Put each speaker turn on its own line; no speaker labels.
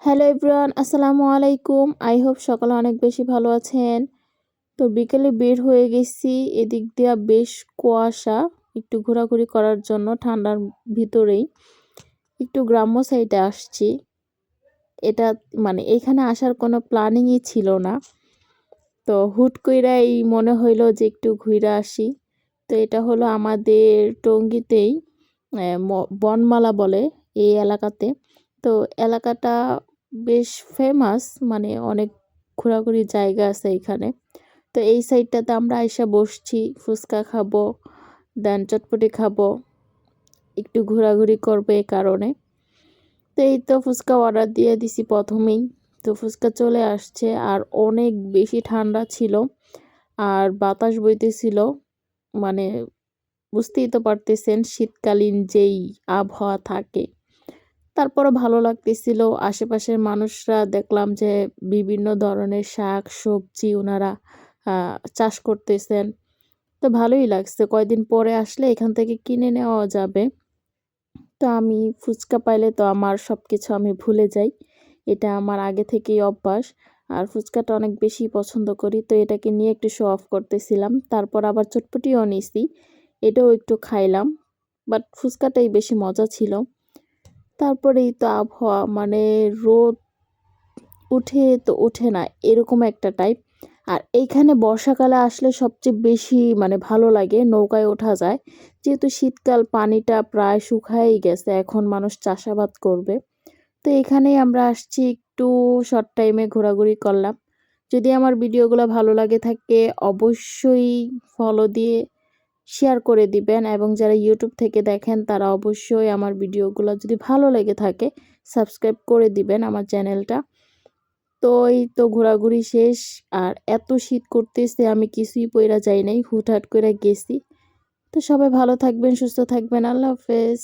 Hello everyone, আসসালামু আলাইকুম। I hope সকালে অনেক বেশি ভালো আছেন। তো বিকেলে বের হয়ে গেছি, এদিক দিয়া বেশ কুয়াশা, একটু ঘোরাঘুরি করার জন্য ঠান্ডার ভিতরেই একটু গ্রাম্য সাইডে আসছি। এটা মানে এখানে আসার কোনো প্ল্যানিংই ছিল না, তো হুট কইরাই মনে হইলো যে একটু ঘুরে আসি। তো এটা হলো আমাদের টঙ্গীতেই বনমালা বলে এই এলাকাতে। তো এলাকাটা বেশ ফেমাস, মানে অনেক ঘোরাঘুরির জায়গা আছে এখানে। তো এই সাইডটাতে আমরা আইসা বসছি, ফুচকা খাবো, দেন চটপটি খাবো, একটু ঘোরাঘুরি করবে এই কারণে। তো এই তো ফুচকা অর্ডার দিয়ে দিছি প্রথমেই। তো ফুচকা চলে আসছে, আর অনেক বেশি ঠান্ডা ছিল, আর বাতাস বইতেছিল। মানে বুঝতেই তো পারতেছেন শীতকালীন যেই আবহাওয়া থাকে। তারপরও ভালো লাগতেছিল। আশেপাশের মানুষরা দেখলাম যে বিভিন্ন ধরনের শাক সবজি ওনারা চাষ করতেছেন। তো ভালোই লাগছে, কয়দিন পরে আসলে এখান থেকে কিনে নেওয়া যাবে। তো আমি ফুচকা পাইলে তো আমার সবকিছু আমি ভুলে যাই, এটা আমার আগে থেকেই অভ্যাস। আর ফুচকাটা অনেক বেশি পছন্দ করি, তো এটাকে নিয়ে একটু শো অফ করতেছিলাম। তারপর আবার চটপটিও নিছি, এটাও একটু খাইলাম, বাট ফুচকাটাই বেশি মজা ছিল। তারপরেই তো আবহাওয়া, মানে রোদ উঠে তো ওঠে না, এরকম একটা টাইপ। আর এইখানে বর্ষাকালে আসলে সবচেয়ে বেশি মানে ভালো লাগে, নৌকায় ওঠা যায়। যেহেতু শীতকাল, পানিটা প্রায় শুকায়ই গেছে, এখন মানুষ চাষাবাদ করবে। তো এখানেই আমরা আসছি, একটু শর্ট টাইমে ঘোরাঘুরি করলাম। যদি আমার ভিডিওগুলো ভালো লাগে থাকে অবশ্যই ফলো দিয়ে শেয়ার করে দিবেন, এবং যারা ইউটিউব থেকে দেখেন তারা অবশ্যই আমার ভিডিওগুলো যদি ভালো লেগে থাকে সাবস্ক্রাইব করে দিবেন আমার চ্যানেলটা। তো এই তো ঘোরাঘুরি শেষ, আর এত শীত করতেছে আমি কিছুই পইরা যাই নাই, হুটহাট করে গেছি। তো সবাই ভালো থাকবেন, সুস্থ থাকবেন, আল্লাহ হাফেজ।